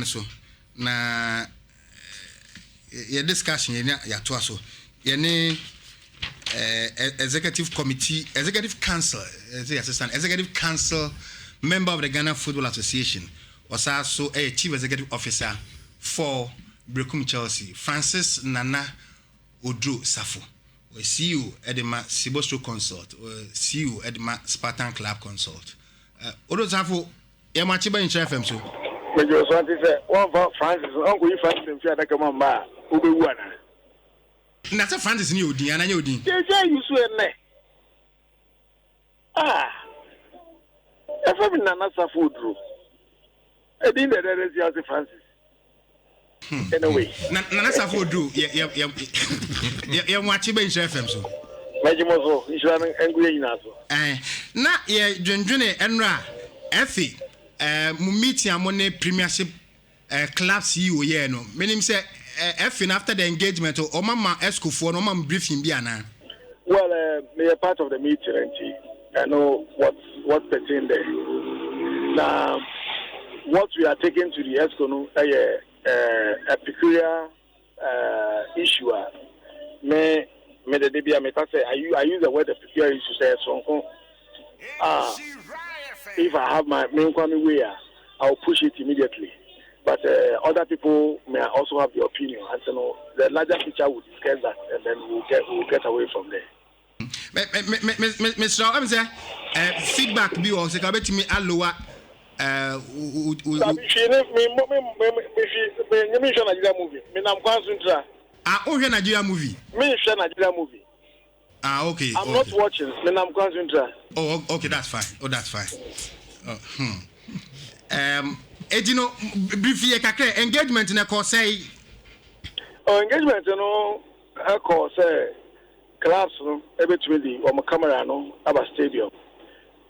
so na your discussion ya to so ye executive committee, executive council, assistant executive council member of the Ghana Football Association was also a chief executive officer for Brekum Chelsea, Francis Nana Oduro Sarfo. We see you at the Sibostro Consult, see you at the Spartan Club Consult. Oduro Sarfo, you much in FM so. When you want to say one for Francis, Uncle Francis, and Fiat Kamamba, Ubewana. That's a Francis new Din, and I knew Din. You swear, if I'm Nana Sarfo Oduro, I didn't know that is Francis. Anyway, Nana Sarfo Oduro, yeah, watch you in FM so. Majimoso, you should angry in us. Na ye dwendwene enra efi meeting amone premiership club CEO ye no menim say efi after the engagement o mama Exco for no mama briefing bi ana. Well, me a part of the meeting and I know what's pertain there. Now what we are taking to the Exco no a peculiar issue me the debia me say I use the word peculiar issue say so if I have my main coming way, I'll push it immediately. But other people may also have the opinion, and so the larger picture will discuss that, and then we'll get away from there. Mr. Amza, feedback be also come to me allow Nigeria movie. Nigeria movie. Okay. I'm not watching. Then I'm concentrating. Oh, okay, that's fine. That's fine. You know, briefly, engagement in a course say. Oh, engagement, you know, a course clubs, no, every 20 or my camera, no, about stadium,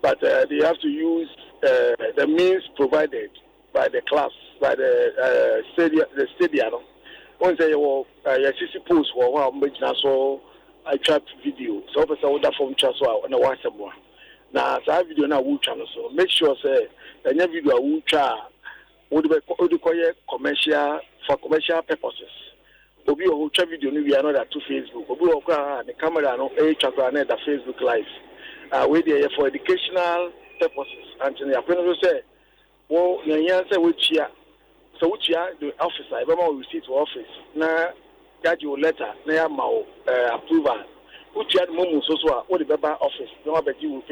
but they have to use the means provided by the clubs, by the stadium. Once they were CC post or so. I trapped video, so officer would have phone transfer on a WhatsApp one. Now, so I video now will channel so make sure say any video will try would be commercial for commercial purposes. Obi who try video we are not to Facebook. Obi who the camera no a transfer na the Facebook live. We there for educational purposes. And the apprentice say, well, you say which year? So which year the officer? If I'm receipt to office now. That your letter, na ma approval. Which had momo so what the paper office. No bet you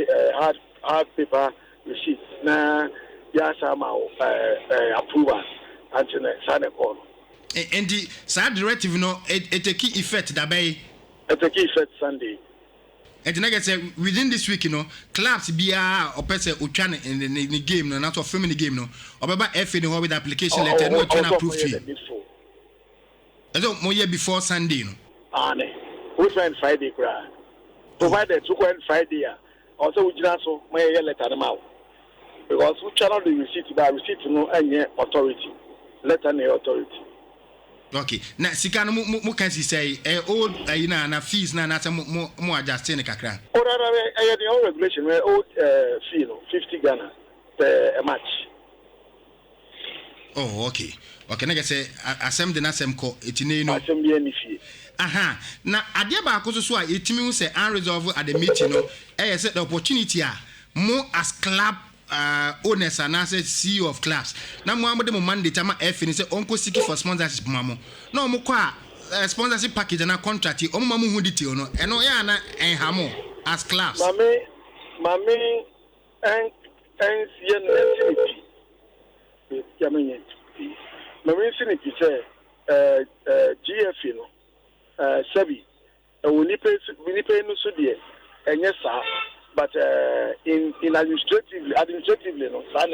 hard paper receipt. Na ya sama approval. And sign a call. And the sad directive no it a key effect that bay. It a key effect Sunday. And then I say within this week, clubs be or person who try in the game, no, not of family game, no, or about F in with application letter, no, trying to approve you. I don't more year before Sunday, no. We find Friday, cry. Provided to go Friday, also we just so my letter them out. Because we channel the receipt by receipt no any authority. Letter no authority. Okay. Now, Sikano mo can say old na fees na mo adjusting the kakra. Oh, the old regulation where old fee no 50 Ghana per match. Oh, okay. Okay, na say asem de na asem ko etine no. Asem be any fee. Aha. Na ade ba akoso so a etimi hu say unresolved at the meeting no. Say the opportunity a mo as club owners and as CEO of clubs. Now mo amode mo mandate ama F ni say onko seek for sponsorship mamo. No mo kwa sponsorship package na contract o mo hu detail no. Eno ya na enhamo as clubs. Mami en CNP. Yamenye. Mami CNP say GFA no. Sebi we ni pay no so de enye sa. But in administratively, no, and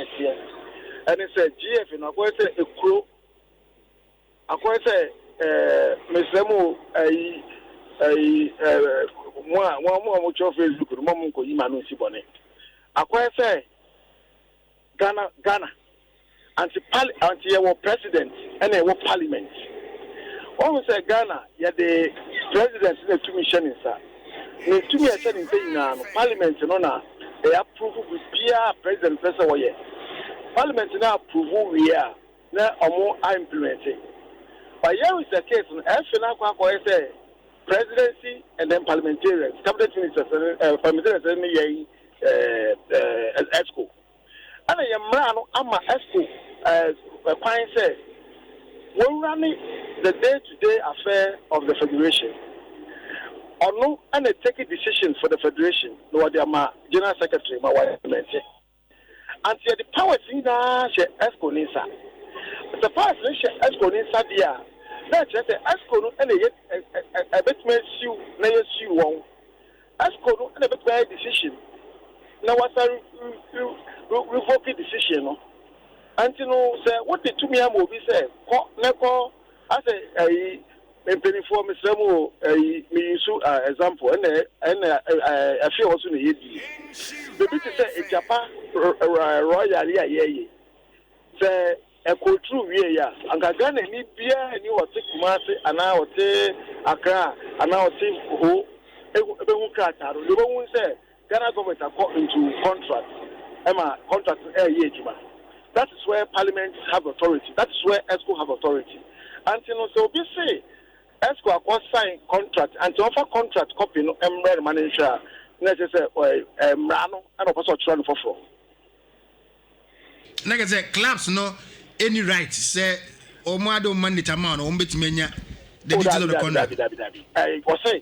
it said GF, and I say a crow. I say, Mr. Mo, one more much of Facebook, Mamunko, Imanu Sibone. I say, Ghana, anti president, and a parliament. When say Ghana, yeah, the president in the two missions, sir. Me to me I said in parliament no na they approve with peer president person we parliament now approve we are na omo implement it. But here is the case in say presidency and then parliamentarians, cabinet ministers, parliamentarians, Exco. And I am Exco as a pine said, we're running the day-to-day affair of the federation. Or no, and they take a decision for the federation. No, they are general secretary, my wife mentioned. And the powers in the Exco Nisa. The powers in the Exco Nisa, dear. That's just the Exco and a bit may sue, never sue one. Exco and a bit by decision. Now, what's a revoking decision? And you know, say what the 2 million will be said. Neko, as a for Mr. Mo, a example, and a few also in the the bit say a Japan royal year. Say a culture year, and Ghana need beer, and you will take Kumasi, and now take Accra, and now take who the one say Ghana government are caught into contract. Emma contract that is where Parliament have authority. That is where Exco have authority. And you know, so we say Exco acquire sign contract and to offer contract copy no embedded manager necessary Mrano and also trying for. Like I said, clubs no any right say Omado mandate amount or menya the details of the contract. I was saying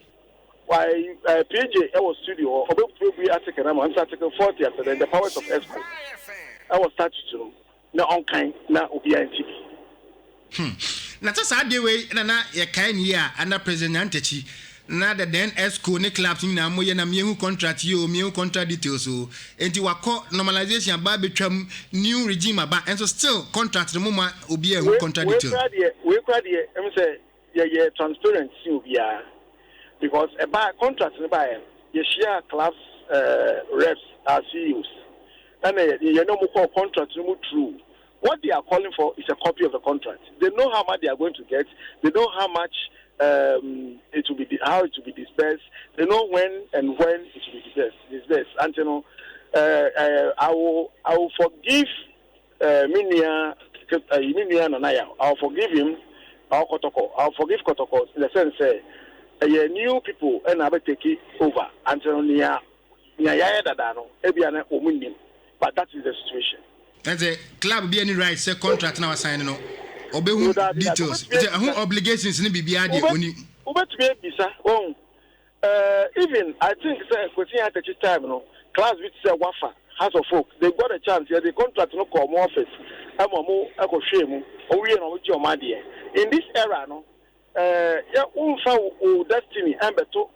why PJ our studio or article 40 after the powers of Exco. I was starting to na on na obianti. Na tsa de we na ye kan yi a under president Antechi na the then Exco ne clubs na moye na mehu contract yo mehu contract details so enti wako normalization ba betwam new regime aba and so still contract no ma obi ehu contract details. We crowd em say ye transparent si obia because about contract no ba ye share clubs reps as CEOs. And you know more contract true. What they are calling for is a copy of the contract. They know how much they are going to get. They know how much it will be, how it will be dispersed. They know when and when it will be dispersed. And you know, I will forgive Minia Nanaya. I'll forgive him. I'll forgive Kotoko in the sense that new people and I will take it over until Nia Dadano Ebiana Omunim. But that is the situation. That's a club be any right say contract now signing no. Obehu details. Who obligations ni bibia de oni. Obetube bisa. Even I think say question at the time no. Class which say Wafa House of Folk. They got a chance here. The contract no come office. Amomo ekohwemu. Owie no wo omade. In this era no ya unfa o destiny embeto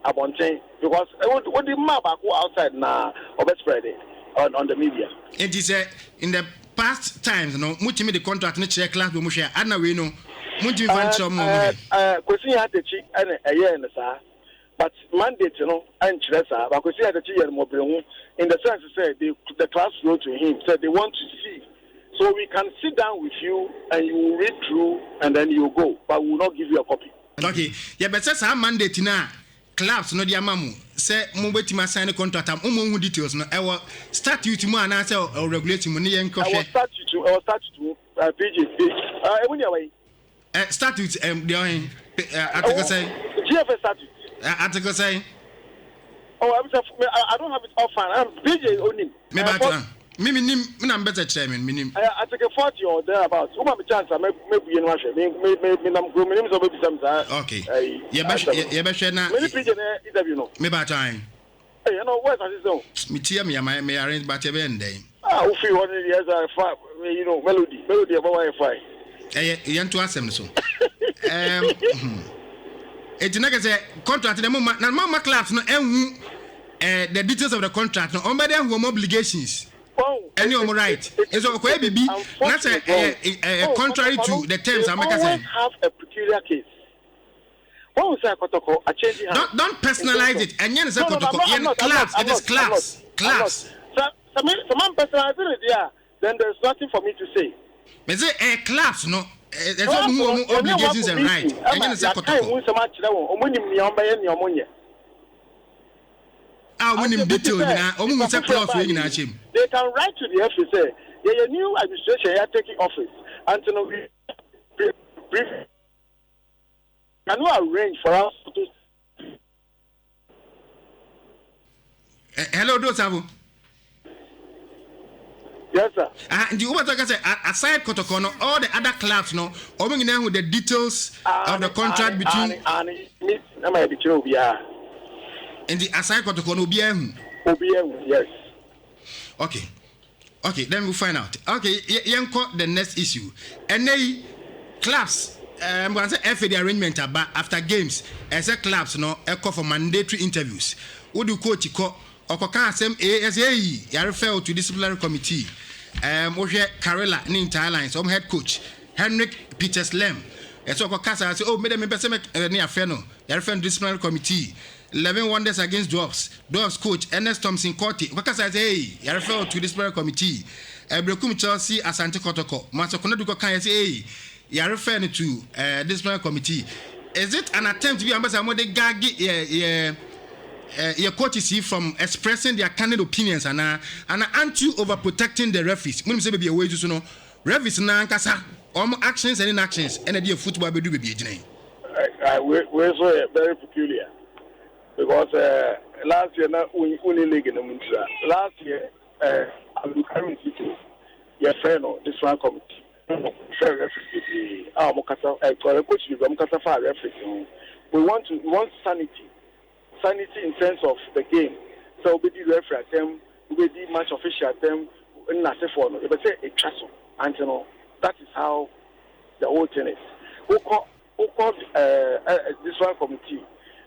abonten because what the map go outside na obespread it. On the media. It is in the past times, no, much me the contract no check class we share. And we know, much find some more. Question had the chick and a year and a but mandate, you know, and Chilesa, but question had the chick and mobile in the sense to say the class wrote to him, said they want to see. So we can sit down with you and you will read through and then you go, but we will not give you a copy. Okay, yeah, but says our mandate now. Clubs no dia mamu say mo betima sign contract am mo hu details no e wo statute mu ana say o regulate mu ne yen kohwe I was statute PG even your way statute the article say GFA statute article say I don't have it offhand. I'm PG only me ba me na better chairman minim article 40 or thereabouts o ma me chance maybe you know me nam go me so be some okay ye ba share na me PG na interview no me ba time you know where's that zone me tia me arrange ba te ben den we feel 1 years you know melody about Wi-Fi ye nto asem so Ejinaga say contract na mama class no enhu the details of the contract no on be there who obligations any of right is so ko bibi na say contrary to the terms America say have a peculiar case. What was that Kotoko a change hand? Don't personalize it and yen say Kotoko class it is class some man personalize it there then there's nothing for me to say. Me say class no there's no obligations and right and yen say Kotoko detail clause we nyina chem. They can write to the FA say, new administration are taking office. until we brief. Can you arrange for us to? Hello, Dosavo. Yes, sir. And you what I say aside Kotokono, all the other clubs, no, opening them with the details of the contract between and the aside Kotokono OBM, yes. Okay, then we'll find out. Okay, yanko the next issue. And they clubs, I'm going to say FA the arrangement about after games, as a clubs, no, echo for mandatory interviews. Would you coach ko Okoka same ASA, you refer to disciplinary committee. Oje Karela in Thailand, some head coach Henrik Peters Lem. So Okoka say, oh, made them near Feno, you refer to disciplinary committee. 11 wonders against Dwarfs coach Ernest Thompson Courty. Okoka says, hey, you refer to disciplinary committee. Brekum Chelsea Asante Kotoko. Masokona Duko can say, hey, you refer to disciplinary committee. Is it an attempt to be ambassador de gagi your courtesy from expressing their candid opinions and aren't you overprotecting the referees? When you say be a way to know referees na nkasa actions and inactions and the football be do be ejine. We're so very peculiar because last year na uni league in Nhyira. Last year I'm current city your friend of this one committee. Fair referees coach referees. We want sanity in terms of the game. So we did referee at them, we did match official at them, and that's it for no. But say a castle, and you know that is how the whole thing is. Who called this one committee?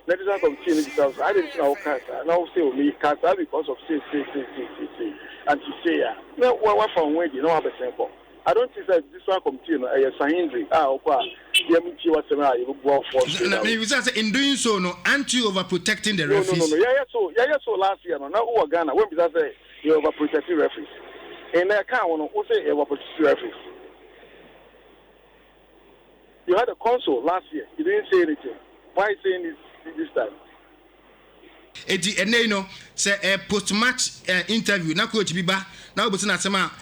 Let this one committee in the I didn't know cancer. Now say me cancer because of say, and to say no what from where you know how simple. I don't think that this one committee is a hindering. In doing so, no, aren't you overprotecting the referees? No. Yeah, so last year, no, now who are Ghana, when we say you overprotecting referees. In their account, who say you overprotecting referees? You had a console last year, you didn't say anything. Why saying this time? And you know, say a post-match interview, now coach Biba, now but na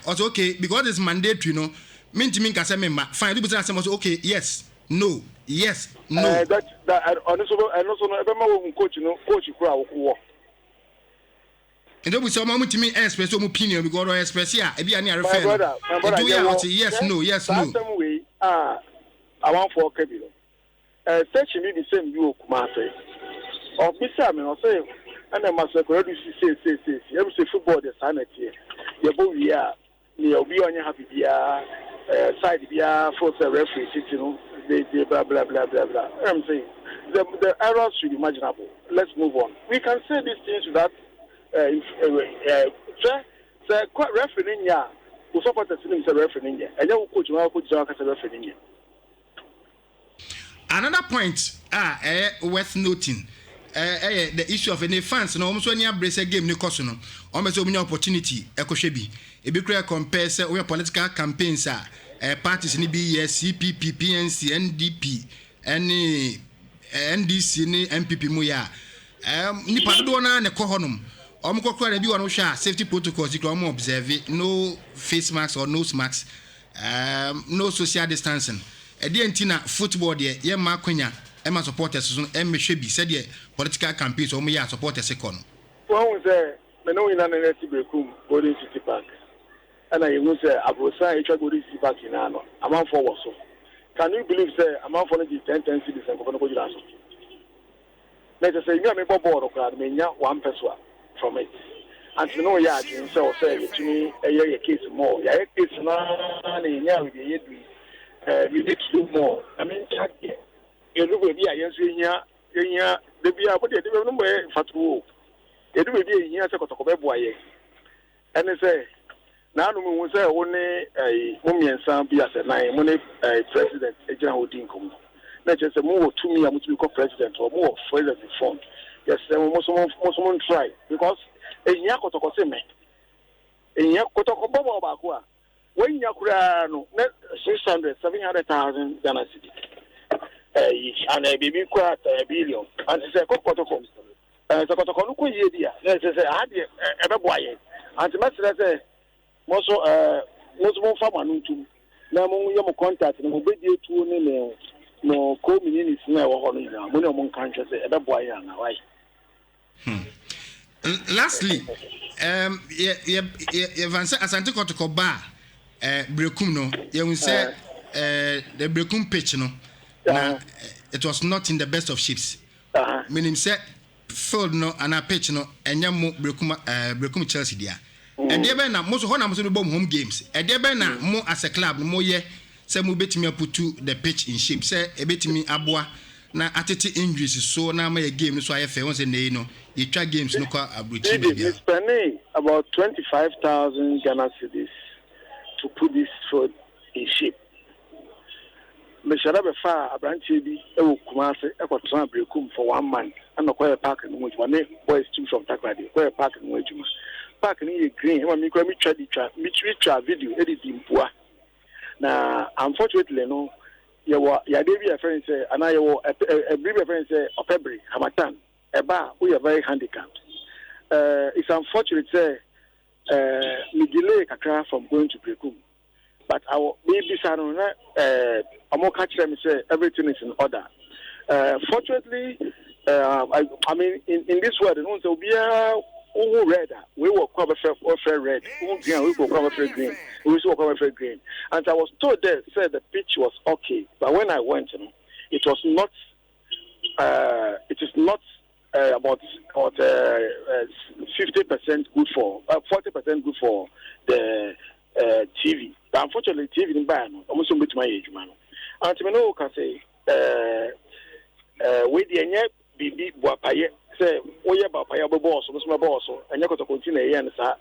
also okay, because it's mandatory, you know. Mean to mean kasa member. Fine, you but na okay, yes, no, yes, no. That honestly, I also know every coach, you know, coach you crowd work. And then we say mama to me express some opinion because I express here. Ebi ani refer. My brother, do you want yes, no, yes, no. Some way, I want for Kebilo. Search me the same you Kumase. Or Mr. I say, and I must already say. Every say football the sanity. You both we are. You'll be on your happy side for the referee, you know. They blah blah. I'm saying the errors should be imaginable. Let's move on. We can say these things without referee in here. We support the system is referee in here. And then we coach referee in here. Another point worth noting. The issue of any fans, no, almost when you embrace a game, no cost, no, almost open opportunity, Ekoshebi. If you compare, we political campaigns, parties in BS, CPP, PNC, NDP, any NDC, MPP, Muya. Nipadona, the Kohonum, Omko, and you are safety protocols, you can observe it, no face masks or nose masks, no social distancing. Tina football, yeah, Marquina. Emma supporters should be said political campaigns or me supporters second. One was there, I know in an Brekum, Golden City Park. And I will say, I will say, Golden City Park in Anno, amount for was so. Can you believe, sir, amount for the 10 cities and Coconut? Let us say, you have a board of card, mean one person from it. And to know, yeah, you say to me, a case more. Yeah, it's not in here with the we need to do more. I mean, you look at the the beer, but they don't know Fatu. They do be here to Cotocobe. And they say, now we say only a woman and some be as a nine, money president, a general income. Not just a more to me, I would become president or more for the phone. Yes, most try because a Yakotocoseme, a Yakotocobo Bakua, when Yakurano, 600, 700,000 Ghana City. And a baby quite a billion. And it's a Cotoco. The Cotoco, let's say, I had a boy. And the master, most more farmer to na mo yo mo contact na mo be die tuo ne no community na wo ho no ina mo ne mo kan hwe se e be boa ya na why. Lastly, Vanse Asante Kotoko ba Brekum no, you say the Brekum pitch no, it was not in the best of shapes. Meaning say field no and a pitch no, and yamu Brekum Chelsea dia. And there na most of them home games. And there na more as a club no more ye say mo betimi put to the pitch in shape. Say e betimi aboa na atete injuries so na my game so I fair once no you try games no kwa abuchi baby. It's spending about 25,000 Ghana cedis to put this field in shape. Me shara be fa abranche bi e wo Kumase e ko tran Brekum for 1 month and no kwa park no which one boys team from Takrade kwa park no ejuma park ni green e me kwa me twa video edit impua na unfortunately no ya David a friend say and I a brief friend say Opebri Hamatan eba we are very handicapped. It's unfortunate say me delay kakra from going to Brekum, but our baby son I'm okay them say everything is in order. Fortunately, I mean in this world no so be who red we will cover for red who green we will cover for green we will cover for green, and I was told there said the pitch was okay, but when I went it was not it is not about 50% good for 40% good for the TV, but unfortunately TV in ban almost so much my age man and to me no can say we the nye bibi boapaye say we about paye boss so my boss and you to continue here and sa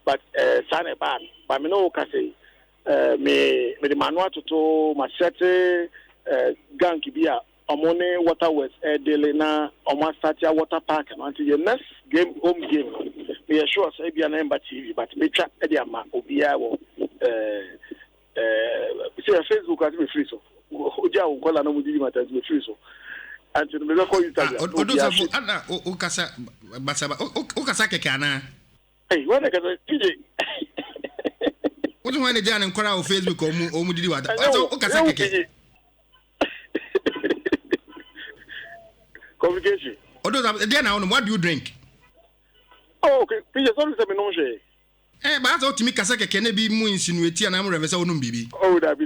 but san e ban but me no can say me the manual to machete gang bia omone water west daily na omastatia water park until your next game home game we are sure say bia na emba TV but me try e dey ama obia wo see Facebook at me free so oja wo kola na mu di matter me free so until me go Instagram Oduro ana ukasa basaba ukasa keke ana hey when I get PJ what do you want to do on Facebook or mu didi wada ukasa keke communication. Oduro what do you drink? Oh okay PJ so say me no share but that's me kasa keke na bi mu insinuate na am revesa wonu bibi. Oh that be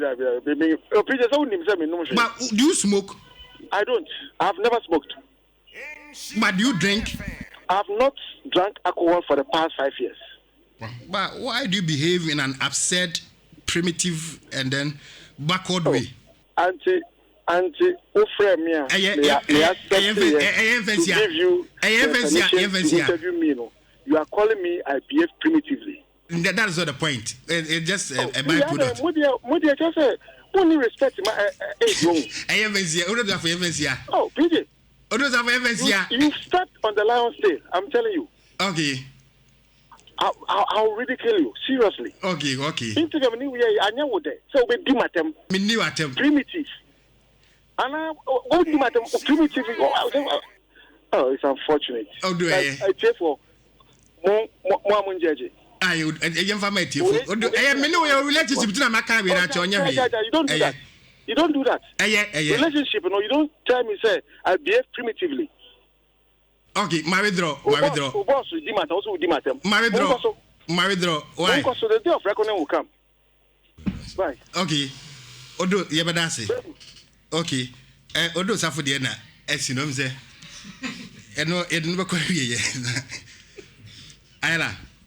me PJ so nim say me no share. But do you smoke? I don't. I've never smoked. But do you drink? I've not drank alcohol for the past 5 years. But why do you behave in an absurd, primitive, and then backward way? Auntie, Ofrem me. Interview me. You are calling me. I behave primitively. That is not the point. It's just a byproduct. Mudi just say. Only respect my age. Oh, PJ. You stepped on the lion's tail. I'm telling you. Okay. I'll ridicule you. Seriously. Okay. Instagram ni we are anya wo de. So we do matem. Me new atem. Primitive. And I go do matem primitive. Oh, it's unfortunate. Oh, do I? I pay for more munjeje. You don't do that. You don't do that. Relationship, you don't tell me say I behave primitively. Okay, my withdraw. Boss, also my withdraw. Why? So the day of reckoning will come. Bye. Okay. Odo, yebadase. Okay. Odo safo de na esinom say. Eno edun ba kwa wiye. Ayala.